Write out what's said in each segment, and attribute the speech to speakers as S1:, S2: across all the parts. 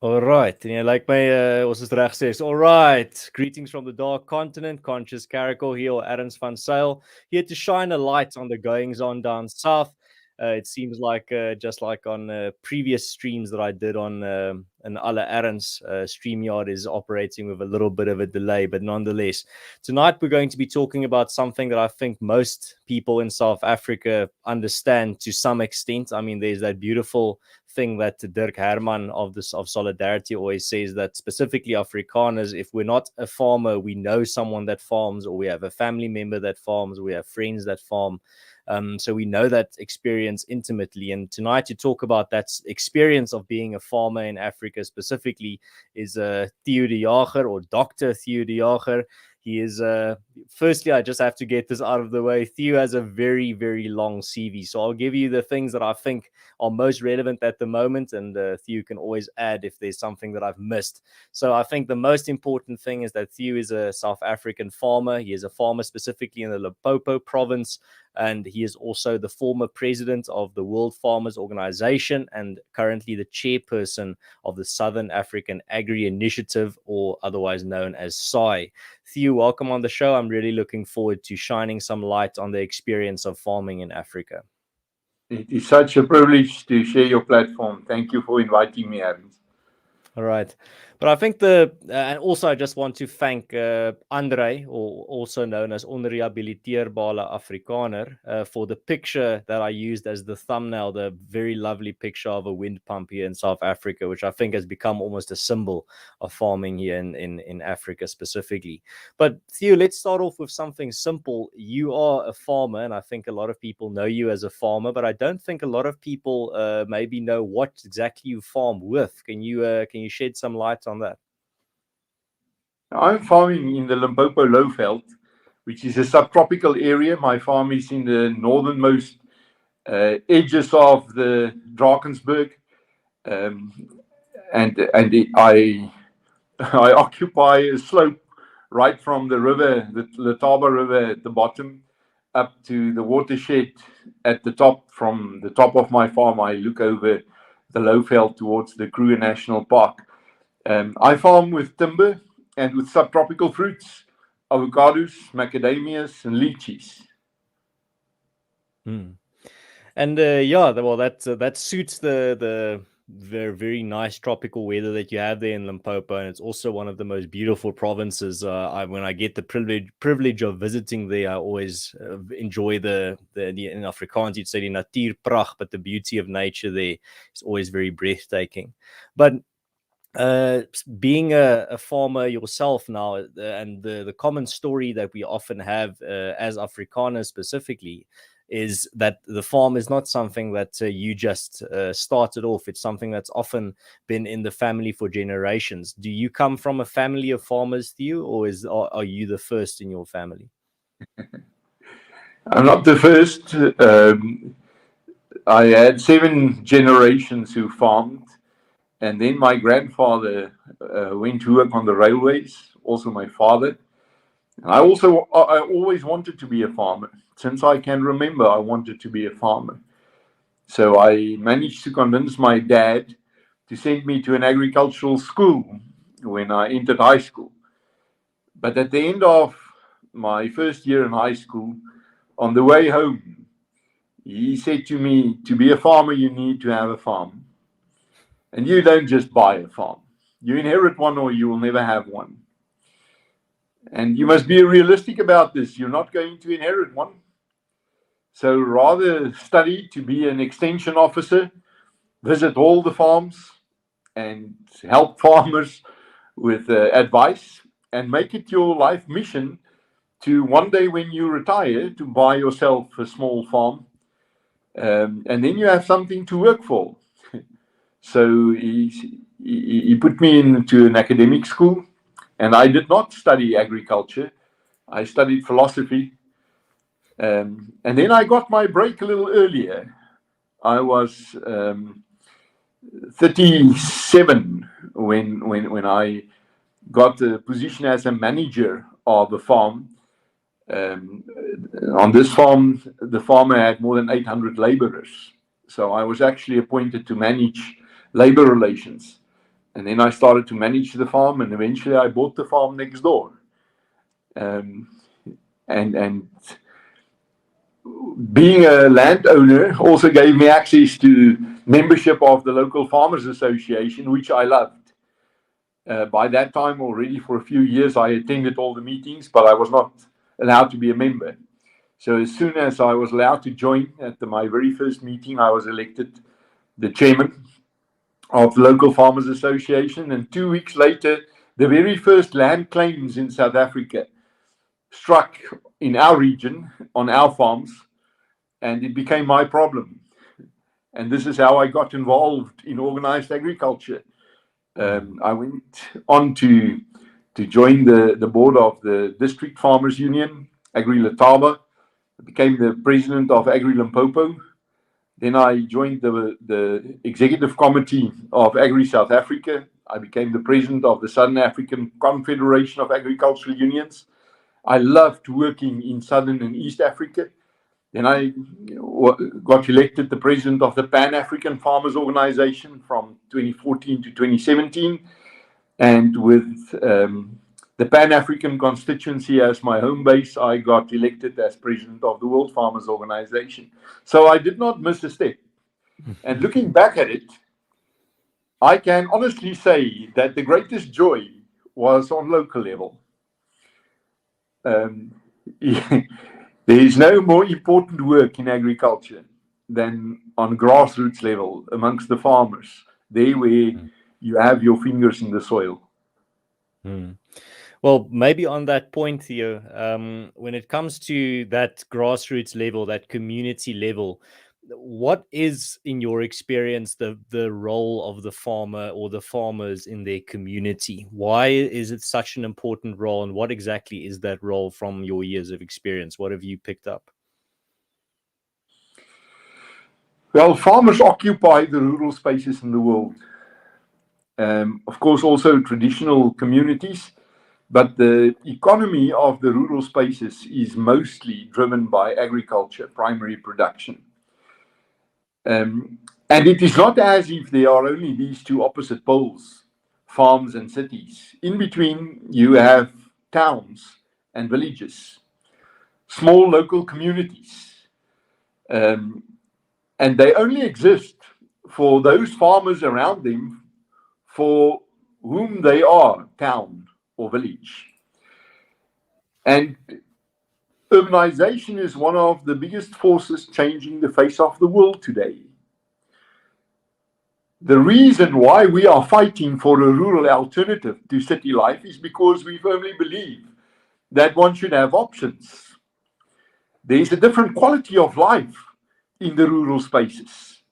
S1: All right. En like my ons is reg sê, all right. Greetings from the dark continent. Conscious Caracal here, or Adams van Sail, here to shine a light on the goings on down south. It seems like just like on previous streams that I did on an Alle Errands, StreamYard is operating with a little bit of a delay, but nonetheless, tonight we're going to be talking about something that I think most people in South Africa understand to some extent. I mean, there's that beautiful thing that Dirk Herman of Solidarity always says, that specifically Afrikaners, if we're not a farmer, we know someone that farms, or we have a family member that farms, or we have friends that farm. So we know that experience intimately. And tonight to talk about that experience of being a farmer in Africa specifically is Theo de Jager, or Dr. Theo de Jager. He is, firstly, I just have to get this out of the way. Theo has a very, very long CV. So I'll give you the things that I think are most relevant at the moment. And Theo can always add if there's something that I've missed. So I think the most important thing is that Theo is a South African farmer. He is a farmer specifically in the Limpopo province. And he is also the former president of the World Farmers Organization and currently the chairperson of the Southern African Agri Initiative, or otherwise known as SAAI. Theo, welcome on the show. I'm really looking forward to shining some light on the experience of farming in Africa.
S2: It is such a privilege to share your platform. Thank you for inviting me, Aaron.
S1: All right. But I think and also I just want to thank Andre, or also known as Onrehabiliteerbare Afrikaner, for the picture that I used as the thumbnail, the very lovely picture of a wind pump here in South Africa, which I think has become almost a symbol of farming here in Africa specifically. But Theo, let's start off with something simple. You are a farmer, and I think a lot of people know you as a farmer, but I don't think a lot of people maybe know what exactly you farm with. Can you shed some light on that?
S2: I'm farming in the Limpopo Lowveld, which is a subtropical area. My farm is in the northernmost edges of the Drakensberg, and I occupy a slope right from the river, the Letaba River at the bottom, up to the watershed at the top. From the top of my farm, I look over the Lowveld towards the Kruger National Park. I farm with timber and with subtropical fruits, avocados, macadamias, and lychees.
S1: And well, that suits the very nice tropical weather that you have there in Limpopo, and it's also one of the most beautiful provinces. When I get the privilege of visiting there, I always enjoy the in Afrikaans you'd say die natuurpragt, but the beauty of nature there is always very breathtaking. But being a farmer yourself now, and the common story that we often have as Afrikaners specifically, is that the farm is not something that you just started off. It's something that's often been in the family for generations. Do you come from a family of farmers, Theo, or are you the first in your family?
S2: I'm not the first. I had 7 generations who farmed, and then my grandfather went to work on the railways, also my father. I always wanted to be a farmer. Since I can remember, I wanted to be a farmer. So I managed to convince my dad to send me to an agricultural school when I entered high school. But at the end of my first year in high school, on the way home, he said to me, to be a farmer, you need to have a farm. And you don't just buy a farm. You inherit one or you will never have one. And you must be realistic about this. You're not going to inherit one. So rather study to be an extension officer, visit all the farms and help farmers with advice, and make it your life mission to one day when you retire to buy yourself a small farm. And then you have something to work for. So he put me into an academic school, and I did not study agriculture. I studied philosophy. And then I got my break a little earlier. I was 37 when I got the position as a manager of a farm. On this farm, the farmer had more than 800 laborers. So I was actually appointed to manage labor relations. And then I started to manage the farm, and eventually I bought the farm next door. Um, and being a landowner also gave me access to membership of the local farmers association, which I loved. By that time already, for a few years, I attended all the meetings, but I was not allowed to be a member. So as soon as I was allowed to join at my very first meeting, I was elected the chairman of the local farmers association. And 2 weeks later, the very first land claims in South Africa struck in our region on our farms, and it became my problem. And this is how I got involved in organized agriculture. I went on to join the board of the District Farmers Union, Agri Letaba. I became the president of Agri Limpopo. Then I joined the executive committee of Agri South Africa. I became the president of the Southern African Confederation of Agricultural Unions. I loved working in Southern and East Africa. Then I got elected the president of the Pan-African Farmers Organization from 2014 to 2017. And with the Pan-African constituency as my home base, I got elected as president of the World Farmers Organization. So I did not miss a step. And looking back at it, I can honestly say that the greatest joy was on local level. There is no more important work in agriculture than on grassroots level amongst the farmers, there where you have your fingers in the soil.
S1: Well, maybe on that point, Theo, when it comes to that grassroots level, that community level, what is, in your experience, the role of the farmer or the farmers in their community? Why is it such an important role, and what exactly is that role from your years of experience? What have you picked up?
S2: Well, farmers occupy the rural spaces in the world. Of course, also traditional communities, but the economy of the rural spaces is mostly driven by agriculture, primary production. And it is not as if there are only these two opposite poles, farms and cities. In between, you have towns and villages, small local communities. And they only exist for those farmers around them for whom they are town or village. And urbanization is one of the biggest forces changing the face of the world today. The reason why we are fighting for a rural alternative to city life is because we firmly believe that one should have options. There is a different quality of life in the rural spaces.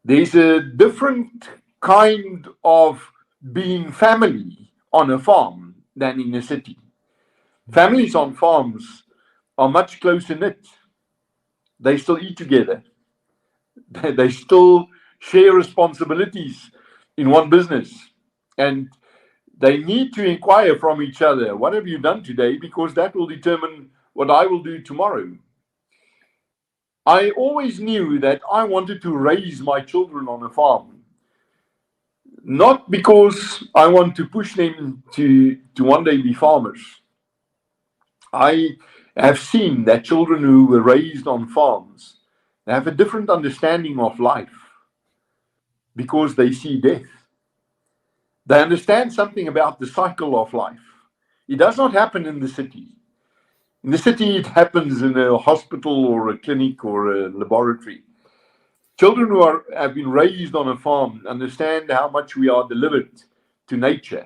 S2: There's a different kind of being family on a farm than in a city. Families on farms are much closer knit. They still eat together. They still share responsibilities in one business. And they need to inquire from each other, what have you done today? Because that will determine what I will do tomorrow. I always knew that I wanted to raise my children on a farm. Not because I want to push them to one day be farmers. I have seen that children who were raised on farms have a different understanding of life because they see death. They understand something about the cycle of life. It does not happen in the city. In the city, it happens in a hospital or a clinic or a laboratory. Children who have been raised on a farm understand how much we are delivered to nature.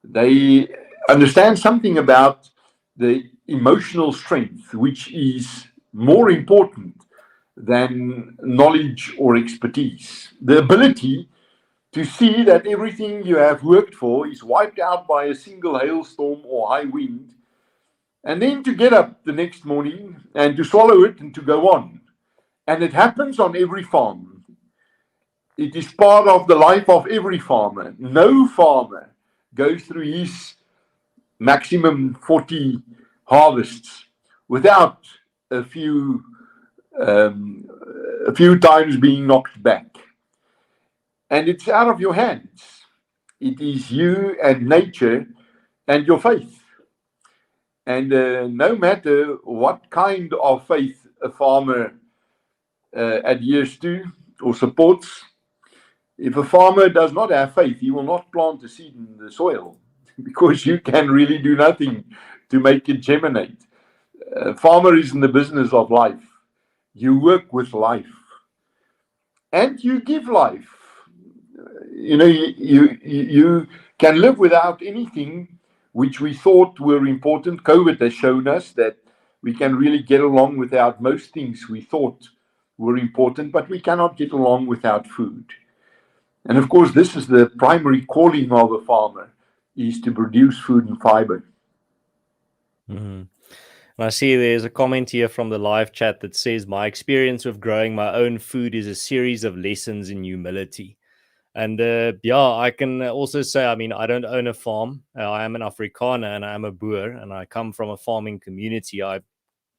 S2: They understand something about the emotional strength, which is more important than knowledge or expertise. The ability to see that everything you have worked for is wiped out by a single hailstorm or high wind, and then to get up the next morning and to swallow it and to go on. And it happens on every farm. It is part of the life of every farmer. No farmer goes through his maximum 40 harvests without a few times being knocked back. And it's out of your hands. It is you and nature and your faith. And no matter what kind of faith a farmer adheres to or supports, if a farmer does not have faith, he will not plant a seed in the soil because you can really do nothing to make it germinate. A farmer is in the business of life. You work with life and you give life. You can live without anything which we thought were important. COVID has shown us that we can really get along without most things we thought were important, but we cannot get along without food. And of course, this is the primary calling of a farmer, is to produce food and fiber.
S1: Mm-hmm. And I see there's a comment here from the live chat that says, my experience with growing my own food is a series of lessons in humility. And yeah, I can also say, I mean, I don't own a farm. I am an Afrikaner and I am a Boer, and I come from a farming community. I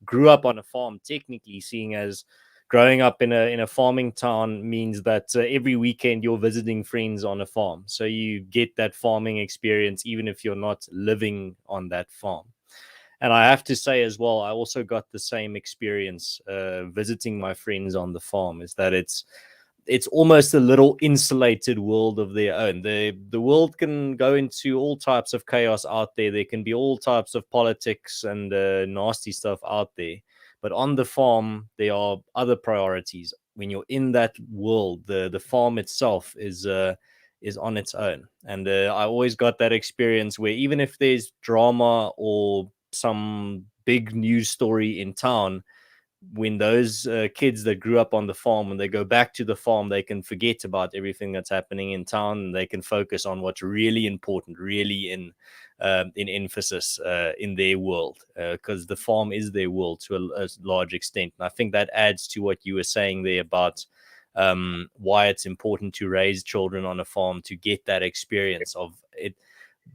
S1: grew up on a farm, technically, seeing as growing up in a farming town means that every weekend you're visiting friends on a farm. So you get that farming experience, even if you're not living on that farm. And I have to say as well, I also got the same experience visiting my friends on the farm, is that it's almost a little insulated world of their own. The world can go into all types of chaos out there. There can be all types of politics and nasty stuff out there. But on the farm, there are other priorities. When you're in that world, the farm itself is on its own. And I always got that experience where even if there's drama or some big news story in town, when those kids that grew up on the farm, when they go back to the farm, they can forget about everything that's happening in town, and they can focus on what's really important, really in emphasis in their world, because the farm is their world to a large extent. And I think that adds to what you were saying there about why it's important to raise children on a farm, to get that experience of it,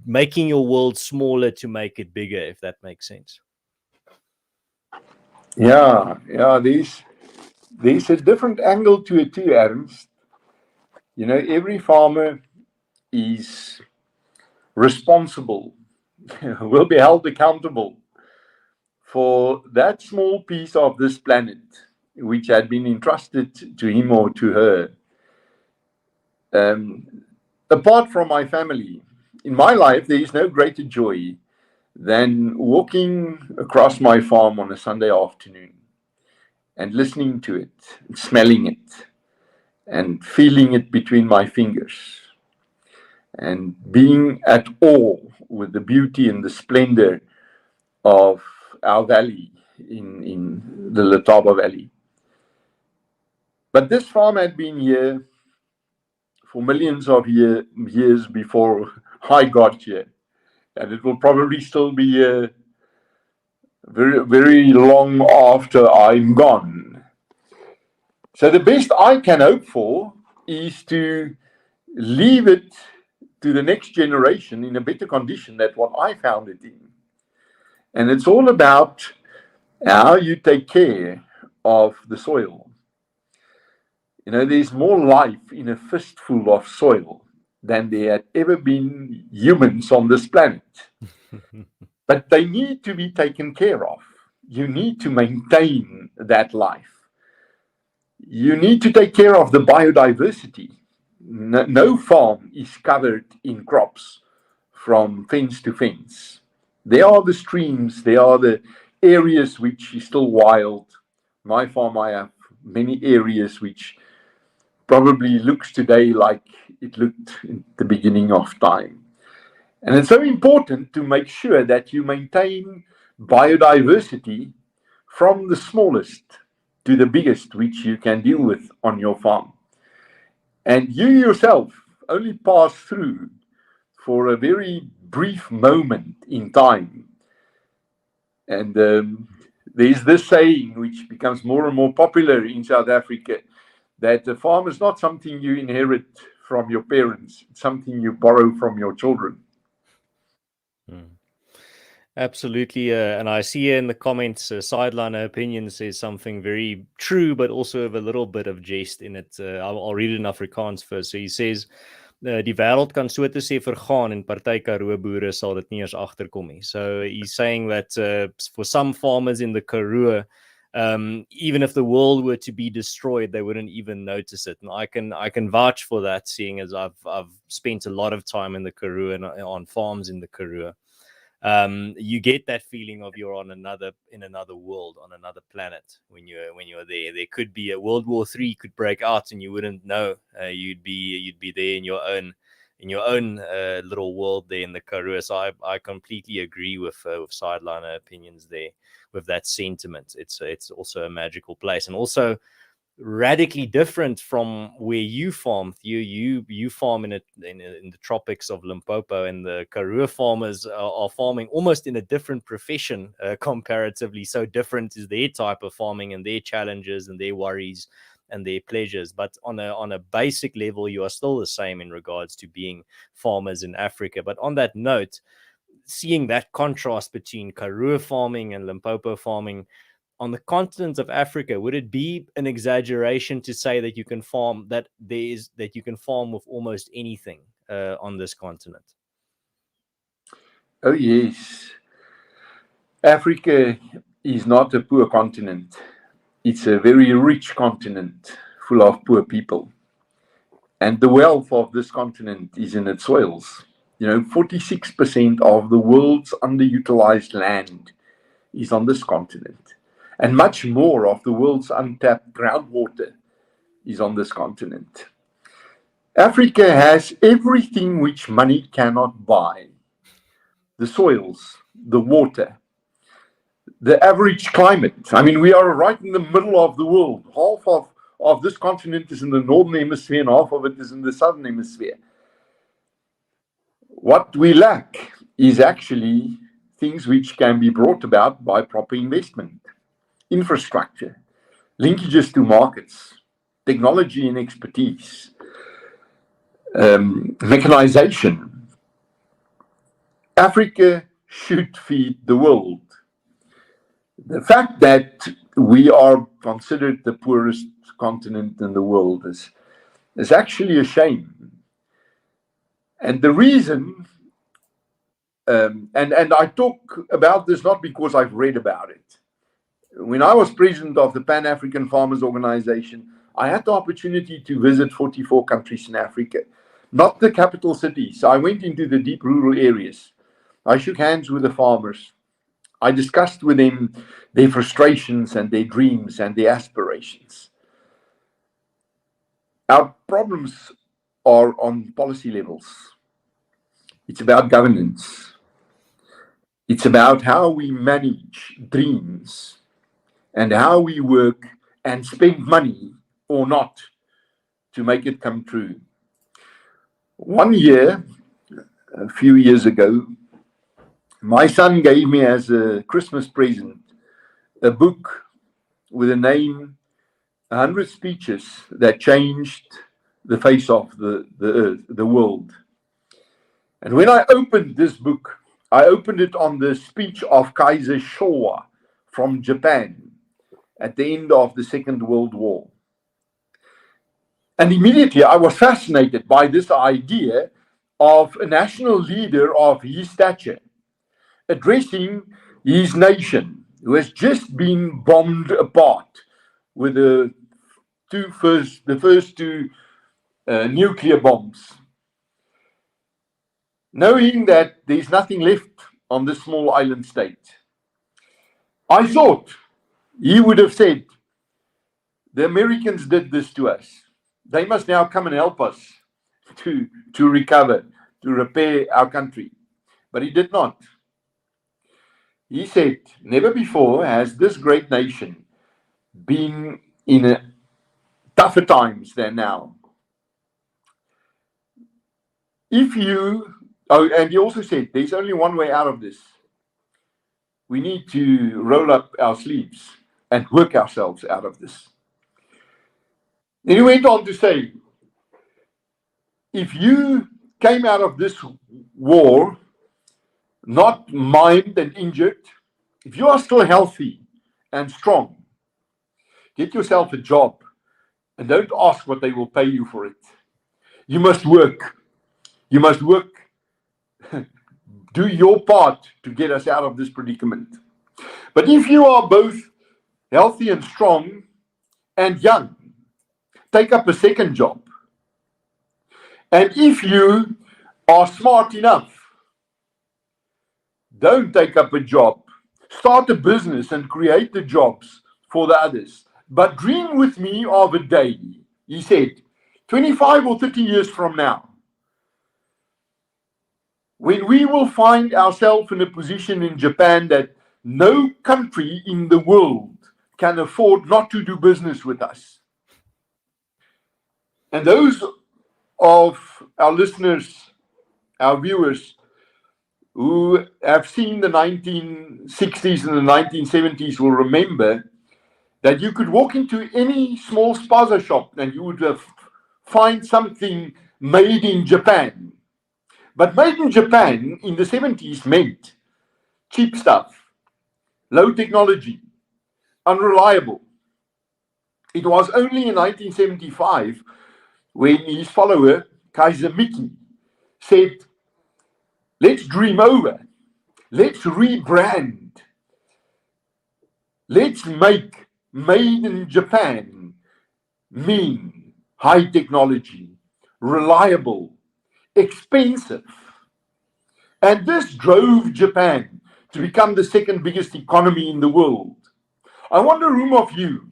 S1: making your world smaller to make it bigger, if that makes sense.
S2: Yeah. There's a different angle to it too, Ernst. Every farmer is responsible, will be held accountable for that small piece of this planet which had been entrusted to him or to her. Apart from my family, in my life, there is no greater joy than walking across my farm on a Sunday afternoon and listening to it, and smelling it, and feeling it between my fingers, and being at awe with the beauty and the splendor of our valley in the Letaba Valley. But this farm had been here for millions of years before I got here, and it will probably still be here very, very long after I'm gone. So the best I can hope for is to leave it to the next generation in a better condition than what I found it in. And it's all about how you take care of the soil. There's more life in a fistful of soil than there had ever been humans on this planet. But they need to be taken care of. You need to maintain that life. You need to take care of the biodiversity. No farm is covered in crops from fence to fence. There are the streams, there are the areas which is still wild. My farm, I have many areas which probably looks today like it looked in the beginning of time. And it's so important to make sure that you maintain biodiversity from the smallest to the biggest which you can deal with on your farm. And you yourself only pass through for a very brief moment in time. And there's this saying which becomes more and more popular in South Africa, that the farm is not something you inherit from your parents, it's something you borrow from your children.
S1: Absolutely, and I see here in the comments, Sideline Opinion says something very true, but also with a little bit of jest in it. I'll read it in Afrikaans first. So he says, die wêreld kan so te sê vergaan en party Karoo boere sal dit nie eens agterkom nie. So he's saying that for some farmers in the Karoo, even if the world were to be destroyed, they wouldn't even notice it. And I can vouch for that, seeing as I've spent a lot of time in the Karoo and on farms in the Karoo. You get that feeling of you're on another world, on another planet when you're there. There could be a World War III could break out and you wouldn't know. You'd be there in your own little world there in the Karoo. So I completely agree with Sideliner Opinions there with that sentiment. It's also a magical place, and also radically different from where you farm. You farm in the tropics of Limpopo, and the Karoo farmers are farming almost in a different profession comparatively. So different is their type of farming and their challenges and their worries and their pleasures. But on a basic level, you are still the same in regards to being farmers in Africa. But on that note, seeing that contrast between Karoo farming and Limpopo farming on the continent of Africa, would it be an exaggeration to say that you can farm with almost anything on this continent?
S2: Oh, yes. Africa is not a poor continent. It's a very rich continent full of poor people. And the wealth of this continent is in its soils. 46% of the world's underutilized land is on this continent. And much more of the world's untapped groundwater is on this continent. Africa has everything which money cannot buy: the soils, the water, the average climate. I mean, we are right in the middle of the world. Half of this continent is in the northern hemisphere and half of it is in the southern hemisphere. What we lack is actually things which can be brought about by proper investment, infrastructure, linkages to markets, technology and expertise, mechanization. Africa should feed the world. The fact that we are considered the poorest continent in the world is actually a shame. And the reason, and I talk about this not because I've read about it. When I was president of the Pan-African Farmers Organization, I had the opportunity to visit 44 countries in Africa, not the capital cities. I went into the deep rural areas. I shook hands with the farmers. I discussed with them their frustrations and their dreams and their aspirations. Our problems are on policy levels. It's about governance. It's about how we manage dreams and how we work and spend money or not to make it come true. One year, a few years ago, my son gave me as a Christmas present a book with the name 100 Speeches That Changed the Face of the Earth, the world. And when I opened this book, I opened it on the speech of Kaiser Showa from Japan at the end of the Second World War. And immediately I was fascinated by this idea of a national leader of his stature addressing his nation, who has just been bombed apart with the first two nuclear bombs, knowing that there's nothing left on this small island state. I thought he would have said, the Americans did this to us. They must now come and help us to recover, to repair our country. But he did not. He said, never before has this great nation been in tougher times than now. And he also said, there's only one way out of this. We need to roll up our sleeves and work ourselves out of this. Then he went on to say, if you came out of this war not maimed and injured. If you are still healthy and strong, get yourself a job and don't ask what they will pay you for it. You must work. You must work. Do your part to get us out of this predicament. But if you are both healthy and strong and young, take up a second job. And if you are smart enough, don't take up a job. Start a business and create the jobs for the others. But dream with me of a day, he said, 25 or 30 years from now, when we will find ourselves in a position in Japan that no country in the world can afford not to do business with us. And those of our listeners, our viewers, who have seen the 1960s and the 1970s will remember that you could walk into any small spaza shop and you would find something made in Japan. But made in Japan in the 70s meant cheap stuff, low technology, unreliable. It was only in 1975 when his follower, Kaiser Mickey, said, let's dream over, let's rebrand, let's make made in Japan mean high technology, reliable, expensive. And this drove Japan to become the second biggest economy in the world. I wonder whom of you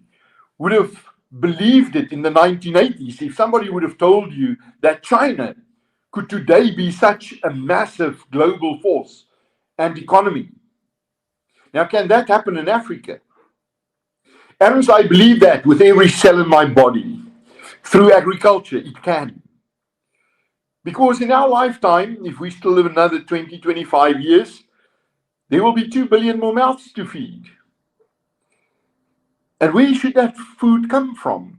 S2: would have believed it in the 1980s if somebody would have told you that China could today be such a massive global force and economy. Now, can that happen in Africa? Aaron's, I believe that with every cell in my body. Through agriculture, it can. Because in our lifetime, if we still live another 20, 25 years, there will be 2 billion more mouths to feed. And where should that food come from?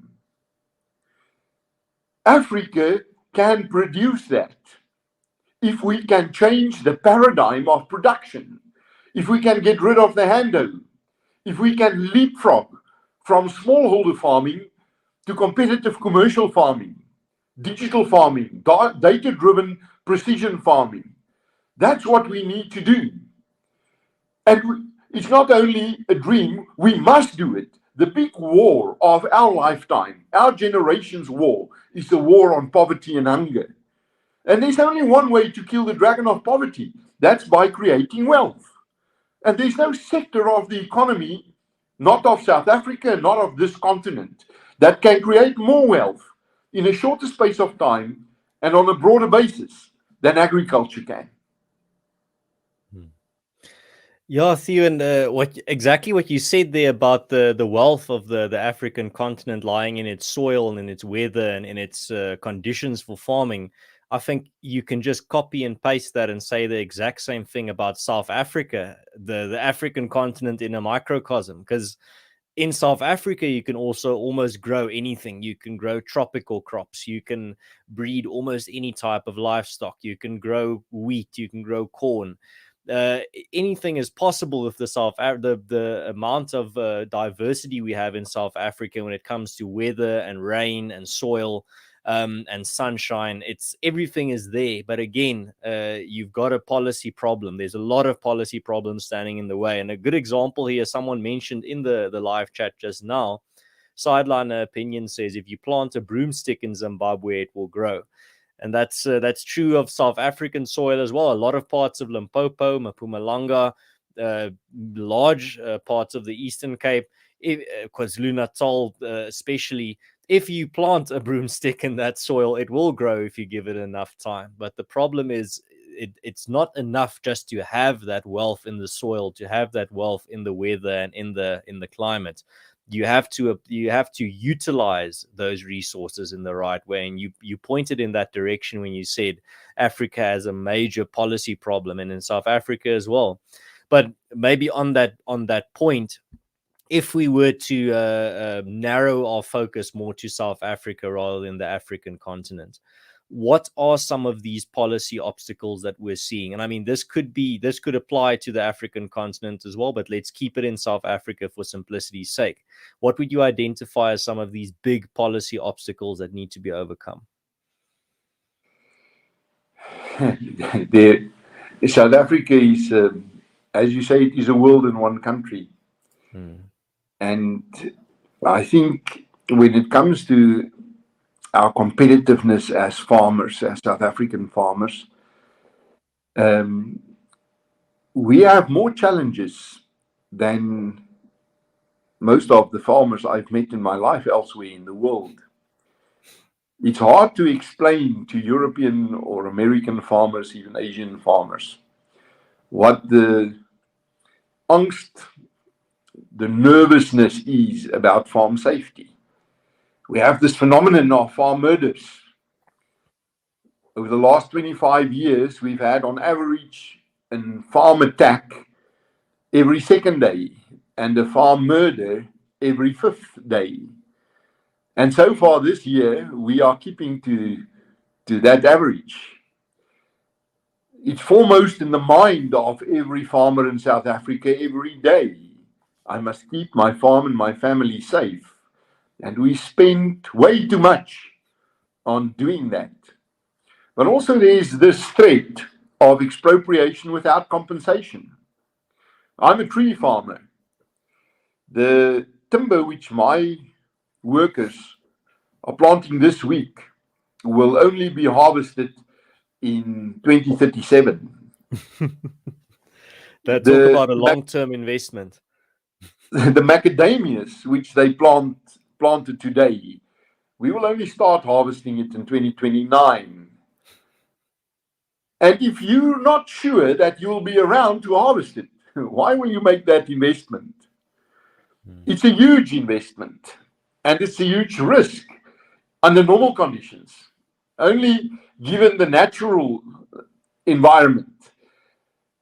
S2: Africa can produce that if we can change the paradigm of production, if we can get rid of the handover, if we can leapfrog from smallholder farming to competitive commercial farming, digital farming, data-driven precision farming. That's what we need to do. And it's not only a dream, we must do it. The big war of our lifetime, our generation's war, is the war on poverty and hunger. And there's only one way to kill the dragon of poverty. That's by creating wealth. And there's no sector of the economy, not of South Africa, not of this continent, that can create more wealth in a shorter space of time and on a broader basis than agriculture can.
S1: Yeah, Theo, and exactly what you said there about the wealth of the African continent lying in its soil and in its weather and in its conditions for farming. I think you can just copy and paste that and say the exact same thing about South Africa, the African continent in a microcosm, because in South Africa, you can also almost grow anything. You can grow tropical crops. You can breed almost any type of livestock. You can grow wheat. You can grow corn. Anything is possible with the amount of diversity we have in South Africa when it comes to weather and rain and soil and sunshine. Everything is there, but again, you've got a policy problem. There's a lot of policy problems standing in the way, and a good example here, someone mentioned in the live chat just now, Sideline Opinion says, if you plant a broomstick in Zimbabwe, it will grow. And that's true of South African soil as well. A lot of parts of Limpopo, Mpumalanga, large parts of the Eastern Cape, KwaZulu-Natal especially. If you plant a broomstick in that soil, it will grow if you give it enough time. But the problem is it's not enough just to have that wealth in the soil, to have that wealth in the weather and in the climate. You have to utilize those resources in the right way, and you pointed in that direction when you said Africa has a major policy problem, and in South Africa as well. But maybe on that point, if we were to narrow our focus more to South Africa rather than the African continent, what are some of these policy obstacles that we're seeing? And I mean, this could apply to the African continent as well, but let's keep it in South Africa for simplicity's sake. What would you identify as some of these big policy obstacles that need to be overcome?
S2: South Africa is, as you say, it is a world in one country. And I think when it comes to our competitiveness as farmers, as South African farmers, we have more challenges than most of the farmers I've met in my life elsewhere in the world. It's hard to explain to European or American farmers, even Asian farmers, what the angst, the nervousness is about farm safety. We have this phenomenon of farm murders. Over the last 25 years, we've had on average a farm attack every second day and a farm murder every fifth day. And so far this year, we are keeping to that average. It's foremost in the mind of every farmer in South Africa every day. I must keep my farm and my family safe. And we spend way too much on doing that. But also there's this threat of expropriation without compensation. I'm a tree farmer. The timber which my workers are planting this week will only be harvested in 2037.
S1: Talk about a long-term investment.
S2: The macadamias which they planted today, we will only start harvesting it in 2029. And if you're not sure that you'll be around to harvest it, why will you make that investment? It's a huge investment and it's a huge risk under normal conditions. Only given the natural environment,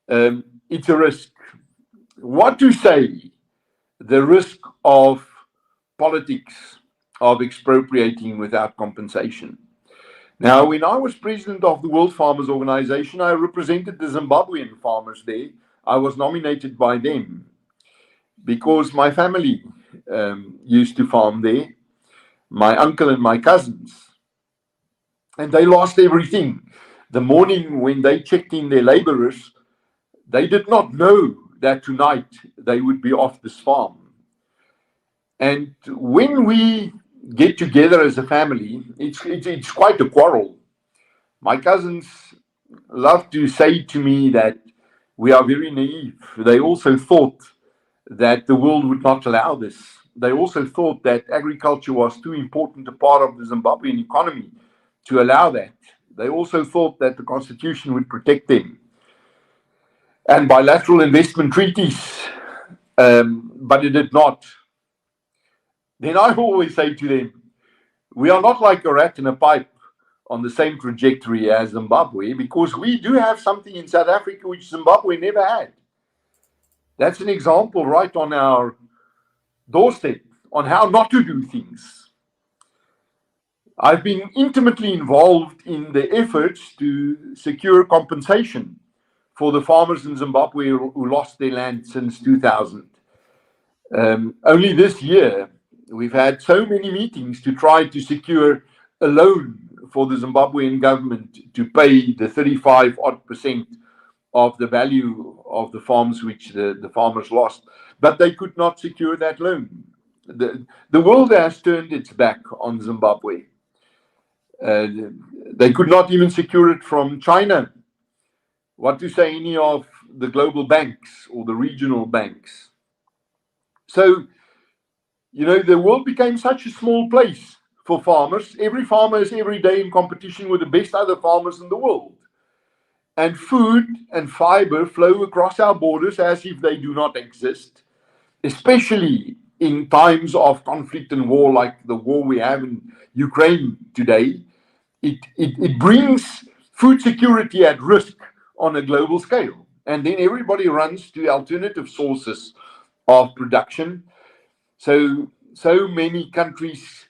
S2: it's a risk. What to say? The risk of politics, of expropriating without compensation. Now, when I was president of the World Farmers Organization, I represented the Zimbabwean farmers there. I was nominated by them because my family used to farm there, my uncle and my cousins, and they lost everything. The morning when they checked in their laborers, they did not know that tonight they would be off this farm. And when we get together as a family, it's quite a quarrel. My cousins love to say to me that we are very naive. They also thought that the world would not allow this. They also thought that agriculture was too important a part of the Zimbabwean economy to allow that. They also thought that the constitution would protect them. And bilateral investment treaties, but it did not. Then I always say to them, we are not like a rat in a pipe on the same trajectory as Zimbabwe, because we do have something in South Africa which Zimbabwe never had. That's an example right on our doorstep on how not to do things. I've been intimately involved in the efforts to secure compensation for the farmers in Zimbabwe who lost their land since 2000. Only this year, we've had so many meetings to try to secure a loan for the Zimbabwean government to pay the 35% of the value of the farms which the farmers lost. But they could not secure that loan. The world has turned its back on Zimbabwe. They could not even secure it from China. What to say any of the global banks or the regional banks. So, you know, the world became such a small place for farmers. Every farmer is every day in competition with the best other farmers in the world. And food and fiber flow across our borders as if they do not exist, especially in times of conflict and war like the war we have in Ukraine today. It brings food security at risk on a global scale. And then everybody runs to alternative sources of production. So many countries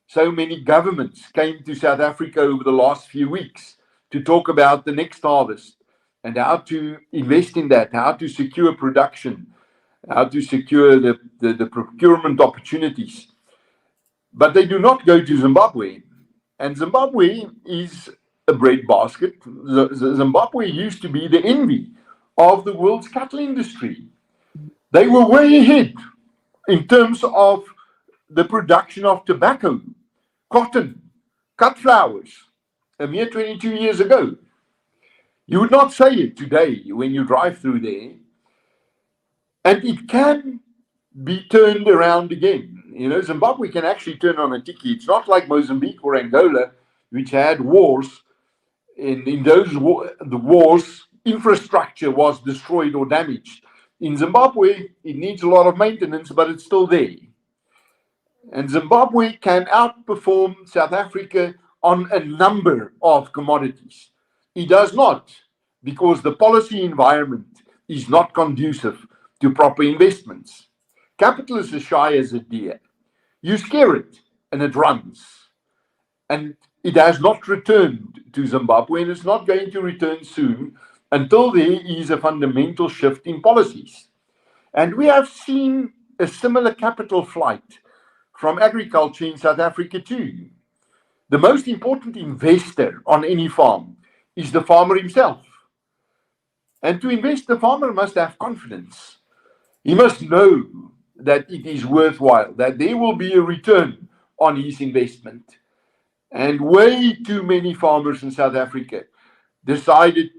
S2: so many governments came to South Africa over the last few weeks to talk about the next harvest and how to invest in that, how to secure production, how to secure the procurement opportunities. But they do not go to Zimbabwe. And Zimbabwe is a breadbasket. Zimbabwe used to be the envy of the world's cattle industry. They were way ahead in terms of the production of tobacco, cotton, cut flowers, a mere 22 years ago. You would not say it today when you drive through there. And it can be turned around again. Zimbabwe can actually turn on a tiki. It's not like Mozambique or Angola, which had wars. In those the wars, infrastructure was destroyed or damaged. In Zimbabwe, it needs a lot of maintenance, but it's still there. And Zimbabwe can outperform South Africa on a number of commodities. It does not, because the policy environment is not conducive to proper investments. Capital is as shy as a deer. You scare it, and it runs. And it has not returned to Zimbabwe, and it's not going to return soon until there is a fundamental shift in policies. And we have seen a similar capital flight from agriculture in South Africa too. The most important investor on any farm is the farmer himself. And to invest, the farmer must have confidence. He must know that it is worthwhile, that there will be a return on his investment. And way too many farmers in South Africa decided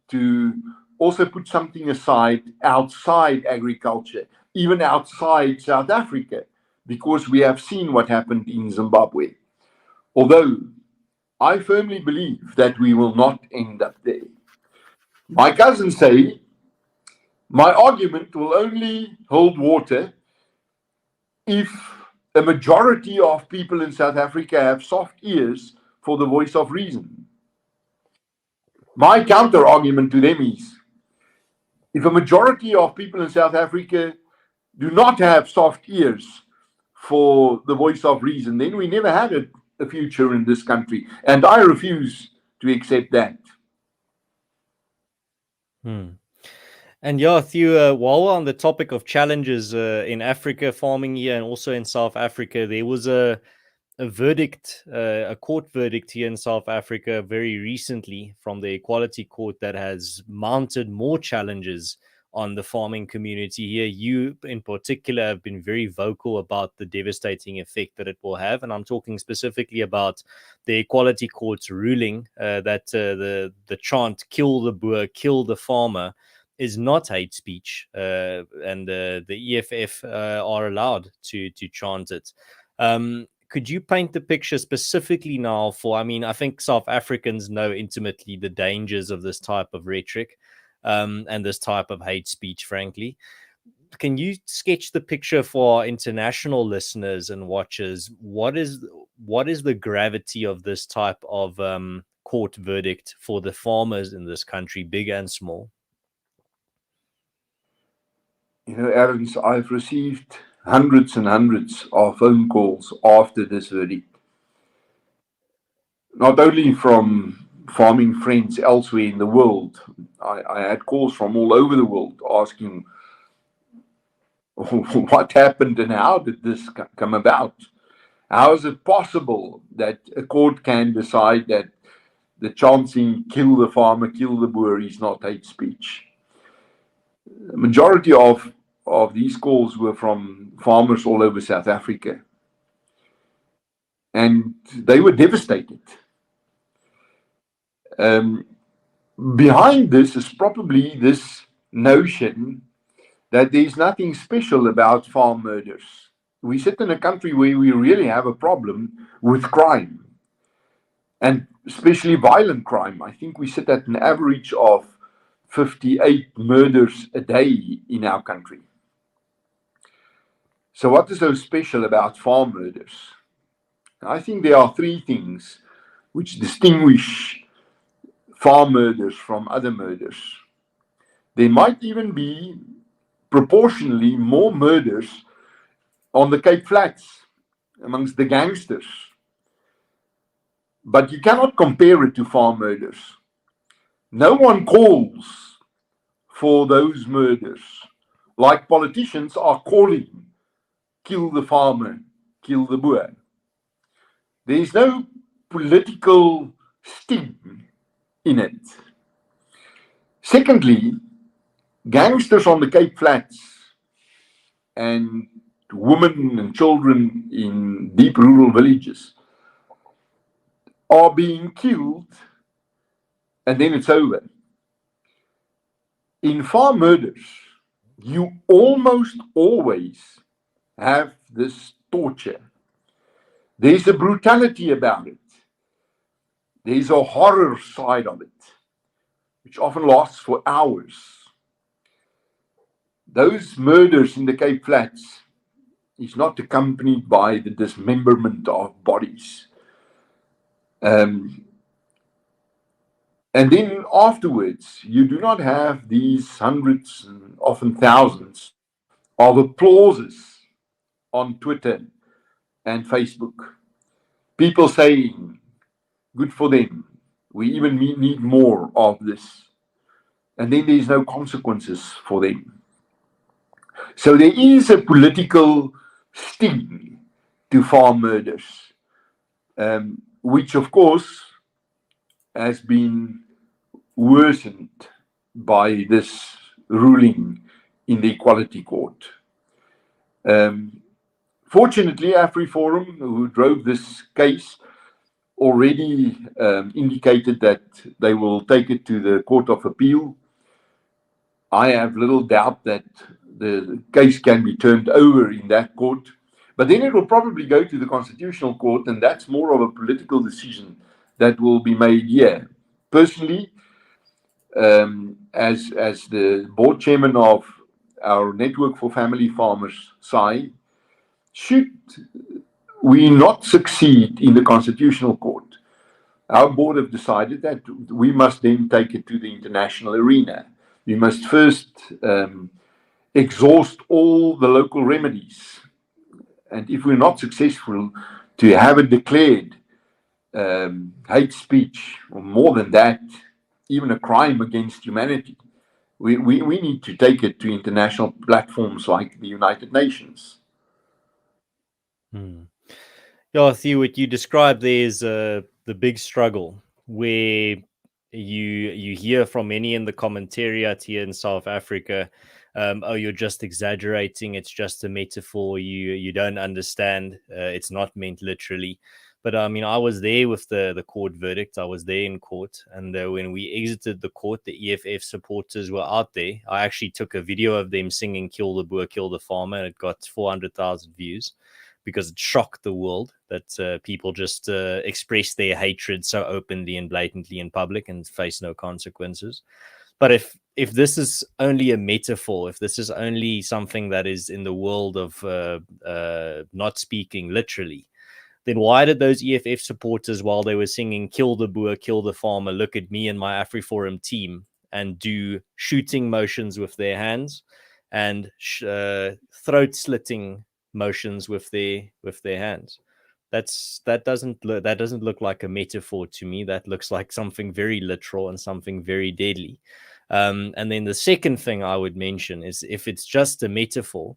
S2: to also put something aside outside agriculture, even outside South Africa, because we have seen what happened in Zimbabwe. Although I firmly believe that we will not end up there. My cousins say my argument will only hold water if a majority of people in South Africa have soft ears for the voice of reason. My counter argument to them is, if a majority of people in South Africa do not have soft ears for the voice of reason, then we never had a future in this country. And I refuse to accept that.
S1: And yeah, Theo, while we're on the topic of challenges in Africa, farming here, and also in South Africa, there was a verdict, a court verdict here in South Africa very recently from the Equality Court that has mounted more challenges on the farming community here. You, in particular, have been very vocal about the devastating effect that it will have. And I'm talking specifically about the Equality Court's ruling that the chant, "Kill the Boer, kill the farmer," is not hate speech, and the EFF are allowed to chant it. Could you paint the picture specifically now for, I think South Africans know intimately the dangers of this type of rhetoric and this type of hate speech, frankly. Can you sketch the picture for our international listeners and watchers? What is the gravity of this type of court verdict for the farmers in this country, big and small?
S2: Aaron, I've received hundreds and hundreds of phone calls after this verdict. Not only from farming friends elsewhere in the world. I had calls from all over the world asking what happened and how did this come about? How is it possible that a court can decide that the chanting "kill the farmer, kill the Boer" is not hate speech? The majority of these calls were from farmers all over South Africa. And they were devastated. Behind this is probably this notion that there's nothing special about farm murders. We sit in a country where we really have a problem with crime, and especially violent crime. I think we sit at an average of 58 murders a day in our country. So what is so special about farm murders? I think there are three things which distinguish farm murders from other murders. There might even be proportionally more murders on the Cape Flats amongst the gangsters but you cannot compare it to farm murders. No one calls for those murders like politicians are calling, kill the farmer, kill the Boer. There is no political sting in it. Secondly, gangsters on the Cape Flats and women and children in deep rural villages are being killed and then it's over. In farm murders, you almost always have this torture. There's a brutality about it. There's a horror side of it, which often lasts for hours. Those murders in the Cape Flats is not accompanied by the dismemberment of bodies. And then afterwards, you do not have these hundreds and often thousands of applauses on Twitter and Facebook. People saying, good for them. We even need more of this. And then there's no consequences for them. So there is a political sting to farm murders, which of course has been worsened by this ruling in the Equality Court. Fortunately, AfriForum, who drove this case, already indicated that they will take it to the Court of Appeal. I have little doubt that the case can be turned over in that court, but then it will probably go to the Constitutional Court, and that's more of a political decision that will be made here. Personally, as the board chairman of our Network for Family Farmers, SAAI, should we not succeed in the Constitutional Court, our board have decided that we must then take it to the international arena. We must first exhaust all the local remedies. And if we're not successful to have it declared hate speech, or more than that, even a crime against humanity, we need to take it to international platforms like the United Nations.
S1: Yeah, Theo, what you described there is the big struggle where you hear from many in the commentariat here in South Africa, oh, you're just exaggerating, it's just a metaphor, you don't understand, it's not meant literally. But I mean, I was there with the court verdict. I was there in court. And when we exited the court, the EFF supporters were out there. I actually took a video of them singing Kill the Boer, Kill the Farmer. And it got 400,000 views because it shocked the world that people just express their hatred so openly and blatantly in public and face no consequences. But if this is only a metaphor, if this is only something that is in the world of not speaking literally, then why did those EFF supporters, while they were singing Kill the Boer, Kill the Farmer, look at me and my AfriForum team and do shooting motions with their hands and throat-slitting motions with their hands? That doesn't look like a metaphor to me. That looks like something very literal and something very deadly. And then the second thing I would mention is, if it's just a metaphor,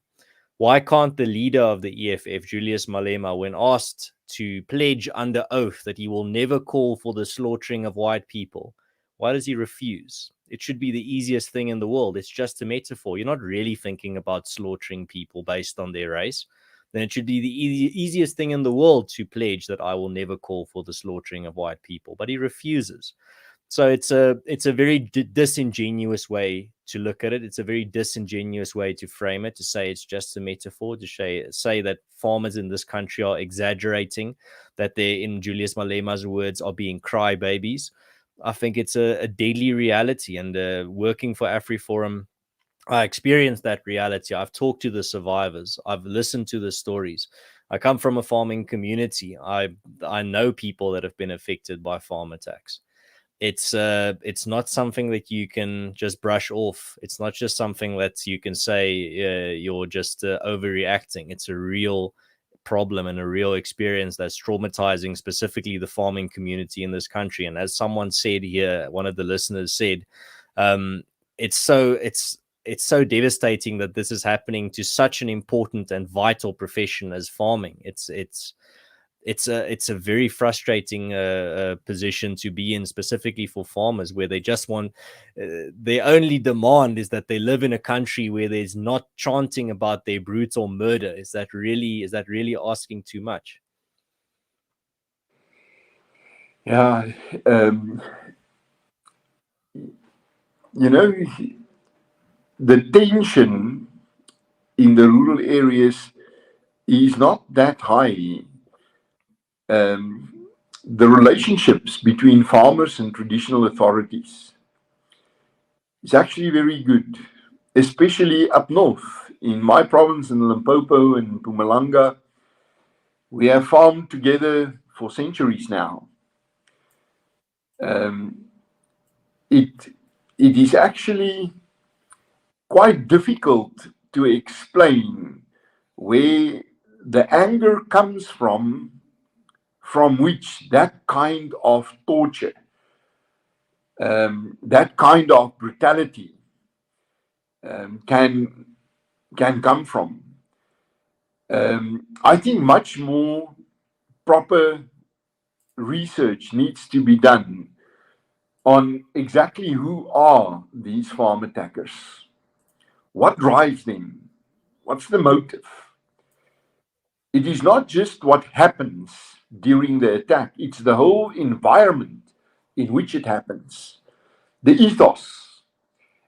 S1: why can't the leader of the EFF, Julius Malema, when asked to pledge under oath that he will never call for the slaughtering of white people, why does he refuse? It should be the easiest thing in the world. It's just a metaphor. You're not really thinking about slaughtering people based on their race. Then it should be the easiest thing in the world to pledge that I will never call for the slaughtering of white people. But he refuses. So it's a very disingenuous way to look at it. It's a very disingenuous way to frame it, to say it's just a metaphor, to say that farmers in this country are exaggerating, that they, in Julius Malema's words, are being crybabies. I think it's a deadly reality. And working for AfriForum, I experienced that reality. I've talked to the survivors. I've listened to the stories. I come from a farming community. I know people that have been affected by farm attacks. It's not something that you can just brush off. It's not just something that you can say you're just overreacting. It's a real problem and a real experience that's traumatizing, specifically the farming community in this country. And as someone said here, one of the listeners said, um, it's so devastating that this is happening to such an important and vital profession as farming. It's a very frustrating position to be in, specifically for farmers, where they just want their only demand is that they live in a country where there's not chanting about their brutal murder. Is that really asking too much?
S2: Yeah, you know, the tension in the rural areas is not that high. The relationships between farmers and traditional authorities is actually very good, especially up north. In my province, in Limpopo and Mpumalanga, we have farmed together for centuries now. It is actually quite difficult to explain where the anger comes from which that kind of torture, that kind of brutality can come from. I think much more proper research needs to be done on exactly who are these farm attackers. What drives them? What's the motive? It is not just what happens during the attack, it's the whole environment in which it happens, the ethos.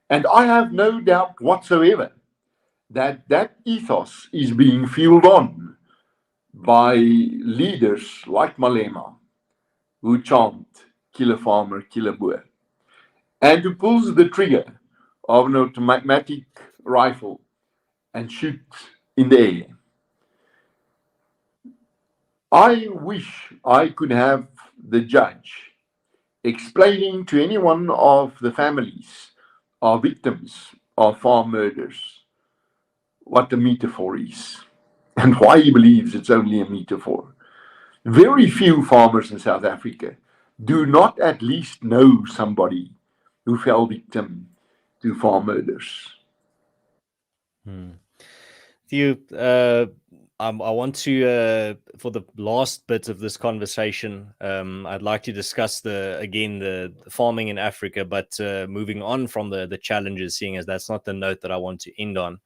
S2: And I have no doubt whatsoever that that ethos is being fueled on by leaders like Malema, who chant, kill a farmer, kill a Boer, and who pulls the trigger of an automatic rifle and shoots in the air. I wish I could have the judge explaining to any one of the families of victims of farm murders what the metaphor is and why he believes it's only a metaphor. Very few farmers in South Africa do not at least know somebody who fell victim to farm murders.
S1: Theo, I want to, for the last bit of this conversation, I'd like to discuss the farming in Africa, but moving on from the challenges, seeing as that's not the note that I want to end on.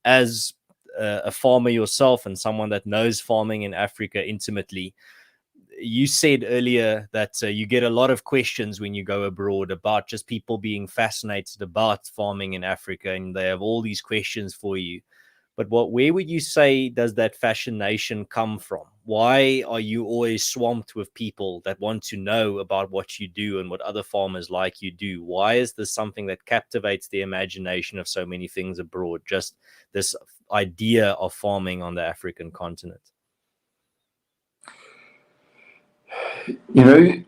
S1: As a farmer yourself and someone that knows farming in Africa intimately, you said earlier that you get a lot of questions when you go abroad about just people being fascinated about farming in Africa, and they have all these questions for you. But where would you say does that fascination come from? Why are you always swamped with people that want to know about what you do and what other farmers like you do? Why is this something that captivates the imagination of so many things abroad? Just this idea of farming on the African continent.
S2: You know,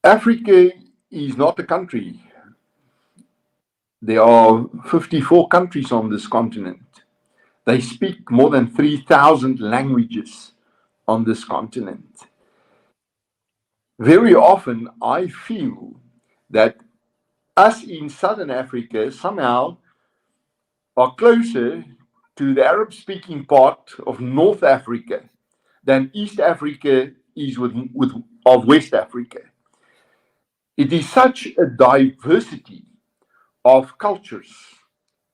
S2: Africa is not a country. There are 54 countries on this continent. They speak more than 3,000 languages on this continent. Very often, I feel that us in Southern Africa somehow are closer to the Arab-speaking part of North Africa than East Africa is of West Africa. It is such a diversity of cultures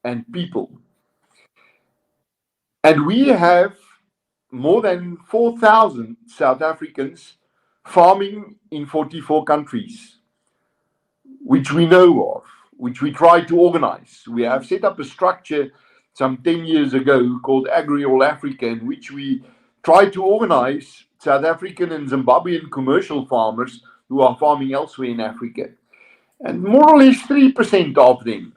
S2: and people. And we have more than 4,000 South Africans farming in 44 countries, which we know of, which we try to organize. We have set up a structure some 10 years ago called Agri All Africa, in which we try to organize South African and Zimbabwean commercial farmers who are farming elsewhere in Africa. And more or less 3% of them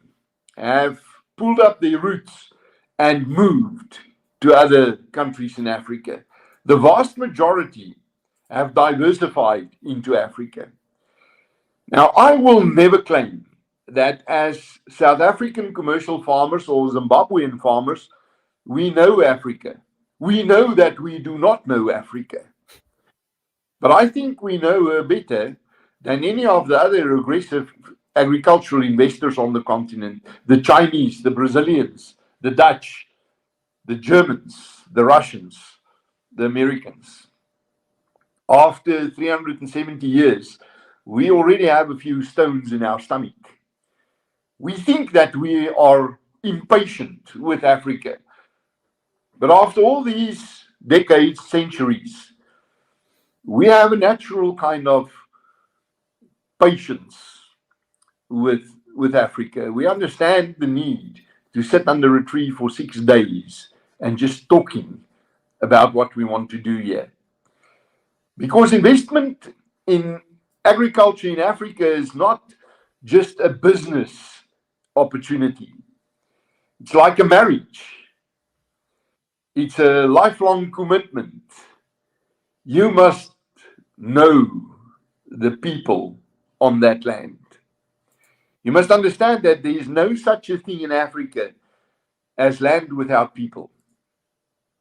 S2: have pulled up their roots and moved to other countries in Africa. The vast majority have diversified into Africa. Now, I will never claim that as South African commercial farmers or Zimbabwean farmers, we know Africa. We know that we do not know Africa. But I think we know her better than any of the other aggressive agricultural investors on the continent, the Chinese, the Brazilians, the Dutch, the Germans, the Russians, the Americans. After 370 years, we already have a few stones in our stomach. We think that we are impatient with Africa. But after all these decades, centuries, we have a natural kind of patience with Africa. We understand the need to sit under a tree for 6 days and just talking about what we want to do here. Because investment in agriculture in Africa is not just a business opportunity. It's like a marriage. It's a lifelong commitment. You must know the people on that land. You must understand that there is no such a thing in Africa as land without people.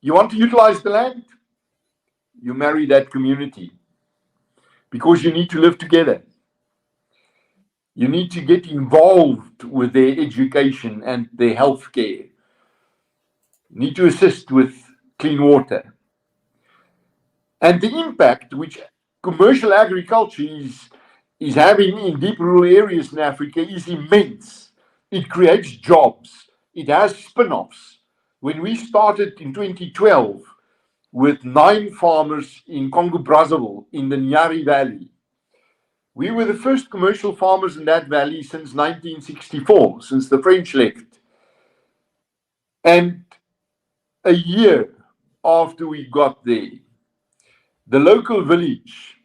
S2: You want to utilize the land? You marry that community because you need to live together. You need to get involved with their education and their health care. You need to assist with clean water. And the impact which commercial agriculture is having in deep rural areas in Africa is immense. It creates jobs. It has spin-offs. When we started in 2012 with 9 farmers in Congo-Brazzaville in the Nyari Valley, we were the first commercial farmers in that valley since 1964, since the French left. And a year after we got there, the local village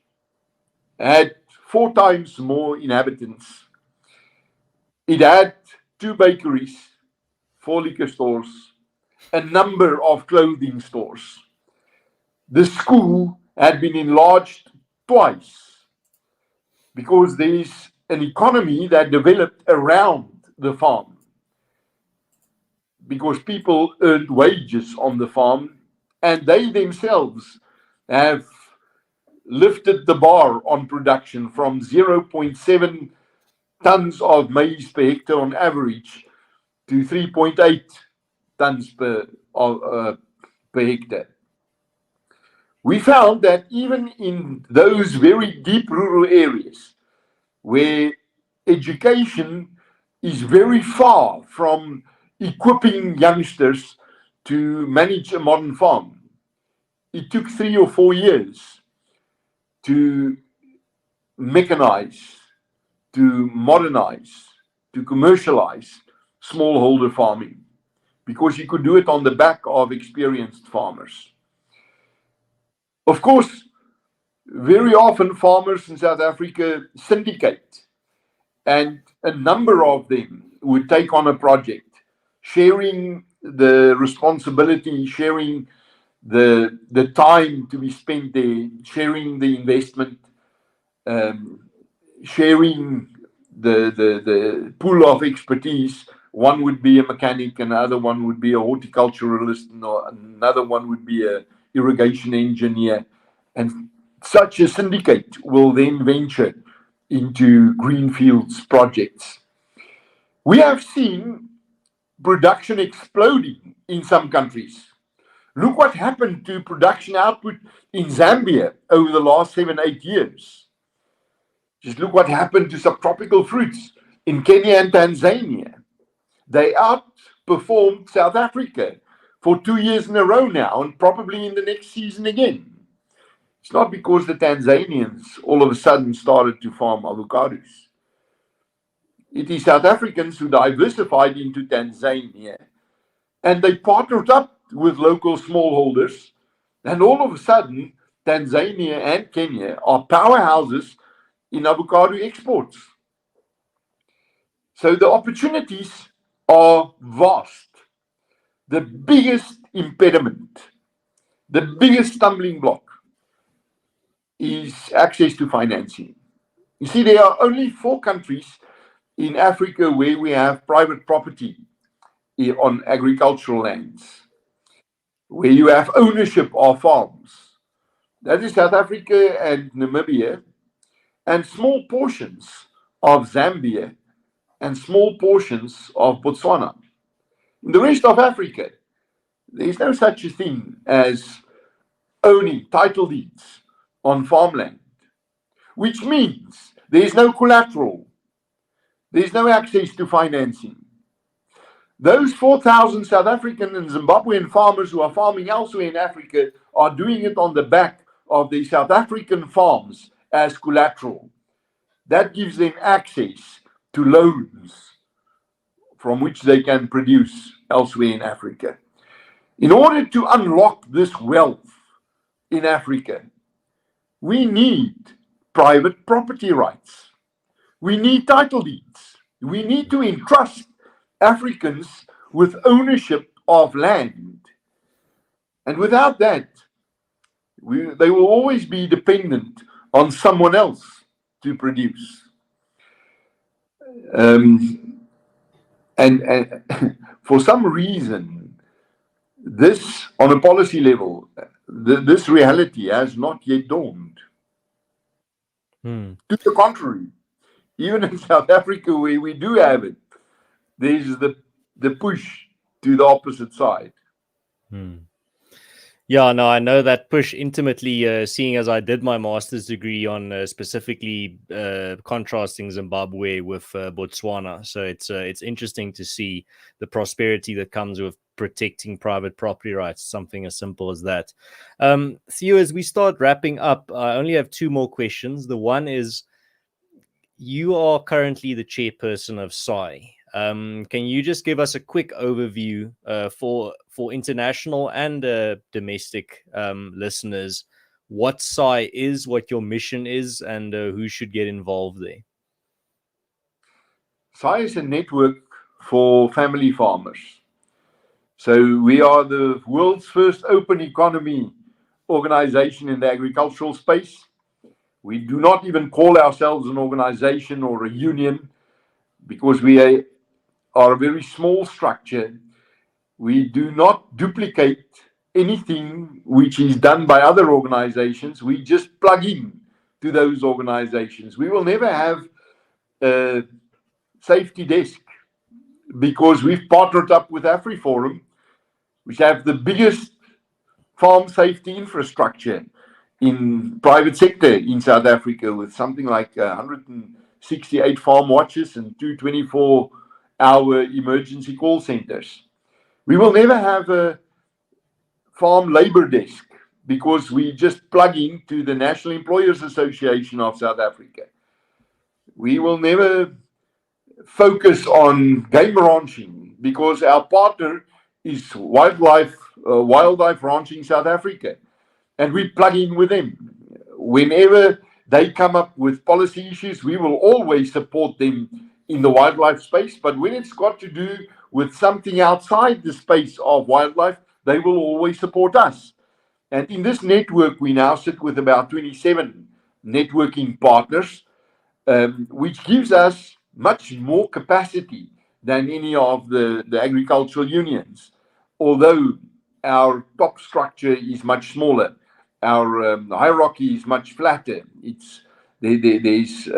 S2: had 4 times more inhabitants. It had 2 bakeries, 4 liquor stores, a number of clothing stores. The school had been enlarged twice because there is an economy that developed around the farm. Because people earned wages on the farm, and they themselves have lifted the bar on production from 0.7 tons of maize per hectare on average to 3.8 tons per hectare. We found that even in those very deep rural areas where education is very far from equipping youngsters to manage a modern farm, it took 3 or 4 years to mechanize, to modernize, to commercialize smallholder farming, because you could do it on the back of experienced farmers. Of course, very often farmers in South Africa syndicate, and a number of them would take on a project, sharing the responsibility, sharing the time to be spent there, sharing the investment, sharing the pool of expertise. One would be a mechanic, another one would be a horticulturalist, and another one would be a irrigation engineer. And such a syndicate will then venture into greenfields projects. We have seen production exploding in some countries. Look what happened to production output in Zambia over the last 7-8 years. Just look what happened to subtropical fruits in Kenya and Tanzania. They outperformed South Africa for 2 years in a row now, and probably in the next season again. It's not because the Tanzanians all of a sudden started to farm avocados. It is South Africans who diversified into Tanzania, and they partnered up with local smallholders, and all of a sudden, Tanzania and Kenya are powerhouses in avocado exports. So the opportunities are vast. The biggest impediment, the biggest stumbling block is access to financing. You see, there are only 4 countries in Africa where we have private property on agricultural lands. where you have ownership of farms. That is South Africa and Namibia, and small portions of Zambia and small portions of Botswana. In the rest of Africa, there is no such a thing as owning title deeds on farmland, which means there is no collateral, there is no access to financing. Those 4,000 South African and Zimbabwean farmers who are farming elsewhere in Africa are doing it on the back of the South African farms as collateral. That gives them access to loans from which they can produce elsewhere in Africa. In order to unlock this wealth in Africa, we need private property rights. We need title deeds. We need to entrust Africans with ownership of land. And without that, they will always be dependent on someone else to produce. And for some reason, this, on a policy level, this reality has not yet dawned. To the contrary, even in South Africa, where we do have it, there's the push to the opposite side.
S1: Yeah, no, I know that push intimately, seeing as I did my master's degree on specifically contrasting Zimbabwe with Botswana. So it's interesting to see the prosperity that comes with protecting private property rights, something as simple as that. Theo, as we start wrapping up, I only have two more questions. The one is, you are currently the chairperson of SAAI. Can you just give us a quick overview for international and domestic listeners, what SAAI is, what your mission is, and who should get involved there?
S2: SAAI is a network for family farmers. So we are the world's first open economy organization in the agricultural space. We do not even call ourselves an organization or a union, because we are a very small structure. We do not duplicate anything which is done by other organizations. We just plug in to those organizations. We will never have a safety desk, because we've partnered up with AfriForum, which have the biggest farm safety infrastructure in private sector in South Africa, with something like 168 farm watches and 24-hour emergency call centers. We will never have a farm labor desk, because we just plug into the National Employers Association of South Africa. We will never focus on game ranching, because our partner is Wildlife Ranching South Africa, and we plug in with them. Whenever they come up with policy issues, we will always support them in the wildlife space. But when it's got to do with something outside the space of wildlife, they will always support us. And in this network, we now sit with about 27 networking partners, which gives us much more capacity than any of the agricultural unions. Although our top structure is much smaller, our hierarchy is much flatter. There's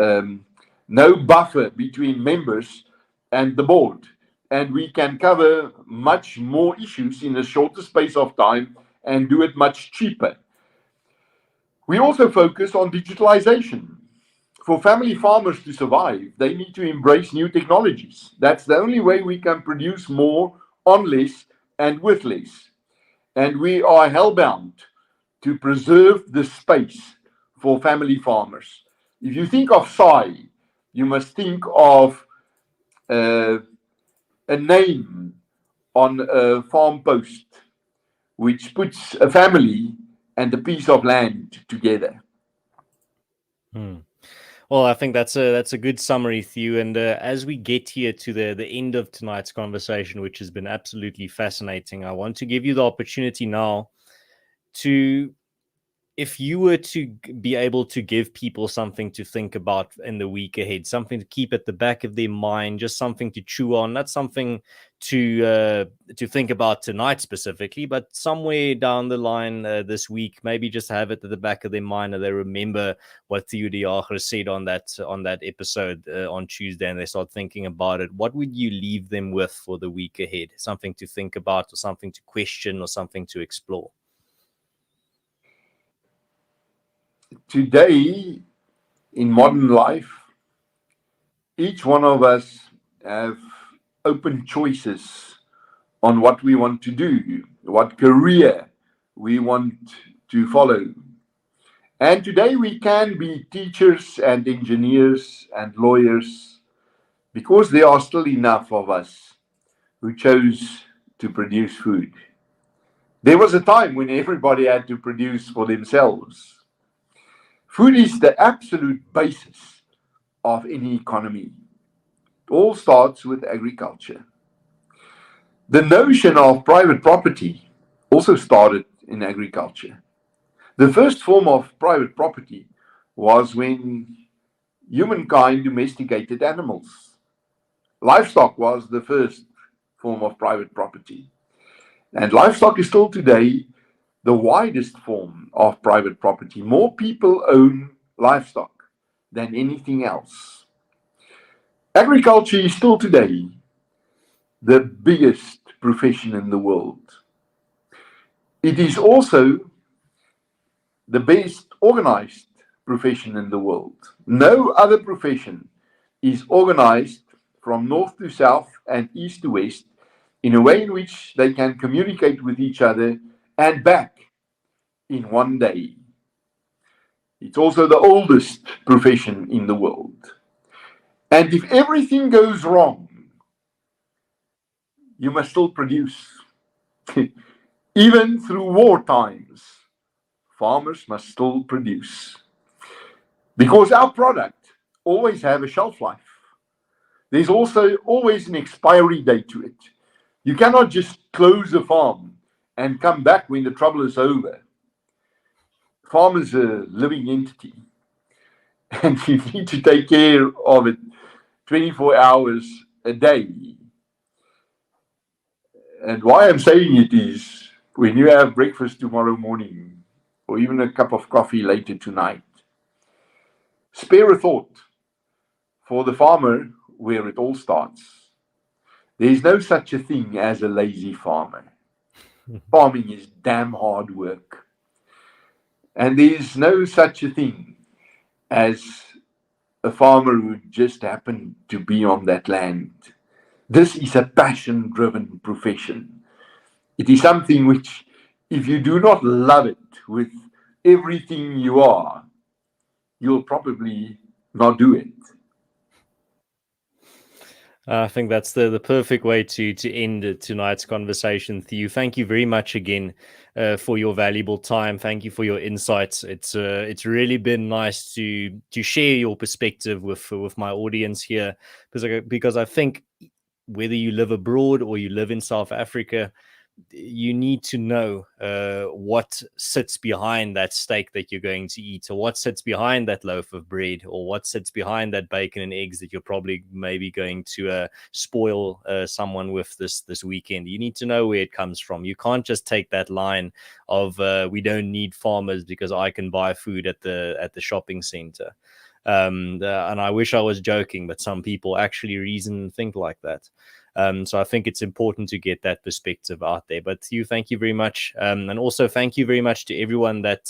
S2: no buffer between members and the board, and we can cover much more issues in a shorter space of time and do it much cheaper. We also focus on digitalization. For family farmers to survive, they need to embrace new technologies. That's the only way we can produce more on less and with less. And we are hellbound to preserve the space for family farmers. If you think of SAAI, you must think of a name on a farm post, which puts a family and a piece of land together.
S1: Well, I think that's a good summary, Theo. And as we get here to the end of tonight's conversation, which has been absolutely fascinating, I want to give you the opportunity now to if you were to be able to give people something to think about in the week ahead, something to keep at the back of their mind, just something to chew on, not something to think about tonight specifically, but somewhere down the line this week, maybe just have it at the back of their mind and they remember what Theo de Jager said on that episode on Tuesday, and they start thinking about it. What would you leave them with for the week ahead? Something to think about, or something to question, or something to explore?
S2: Today, in modern life, each one of us have open choices on what we want to do, what career we want to follow. And today we can be teachers and engineers and lawyers because there are still enough of us who chose to produce food. There was a time when everybody had to produce for themselves. Food is the absolute basis of any economy. It all starts with agriculture. The notion of private property also started in agriculture. The first form of private property was when humankind domesticated animals. Livestock was the first form of private property. And livestock is still today the widest form of private property. More people own livestock than anything else. Agriculture is still today the biggest profession in the world. It is also the best organized profession in the world. No other profession is organized from north to south and east to west in a way in which they can communicate with each other and back in one day. It's also the oldest profession in the world. And if everything goes wrong, you must still produce. Even through war times, farmers must still produce. Because our product always have a shelf life. There's also always an expiry date to it. You cannot just close a farm and come back when the trouble is over. Farm is a living entity, and you need to take care of it 24 hours a day. And why I'm saying it is, when you have breakfast tomorrow morning, or even a cup of coffee later tonight, spare a thought for the farmer where it all starts. There's no such a thing as a lazy farmer. Farming is damn hard work. And there's no such a thing as a farmer who just happened to be on that land. This is a passion-driven profession. It is something which, if you do not love it with everything you are, you'll probably not do it.
S1: I think that's the perfect way to end tonight's conversation, Theo. Thank you very much again for your valuable time. Thank you for your insights. It's really been nice to share your perspective with my audience here, because I think whether you live abroad or you live in South Africa, you need to know what sits behind that steak that you're going to eat, or what sits behind that loaf of bread, or what sits behind that bacon and eggs that you're probably maybe going to spoil someone with this weekend. You need to know where it comes from. You can't just take that line of we don't need farmers because I can buy food at the shopping center. And I wish I was joking, but some people actually reason and think like that. So I think it's important to get that perspective out there. But Theo, thank you very much. And also thank you very much to everyone that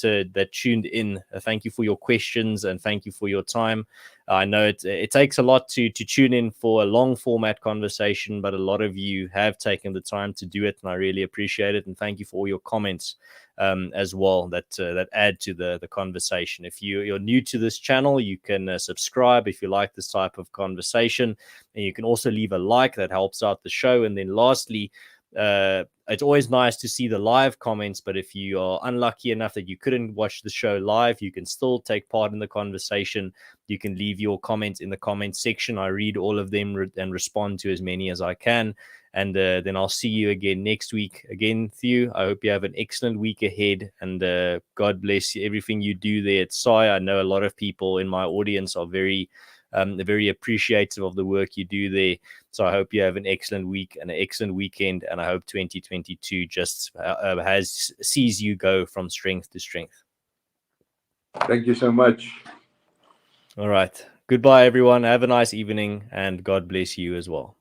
S1: tuned in. Thank you for your questions and thank you for your time. I know it takes a lot to tune in for a long format conversation, but a lot of you have taken the time to do it, and I really appreciate it. And thank you for all your comments as well that add to the conversation. If you're new to this channel, you can subscribe if you like this type of conversation, and you can also leave a like. That helps out the show. And then lastly, it's always nice to see the live comments, but if you are unlucky enough that you couldn't watch the show live, you can still take part in the conversation. You can leave your comments in the comment section. I read all of them and respond to as many as I can. And then I'll see you again next week. Again, Theo, I hope you have an excellent week ahead. And God bless you, everything you do there at SAAI. I know a lot of people in my audience are very appreciative of the work you do there. So I hope you have an excellent week and an excellent weekend. And I hope 2022 just sees you go from strength to strength.
S2: Thank you so much.
S1: All right. Goodbye, everyone. Have a nice evening, and God bless you as well.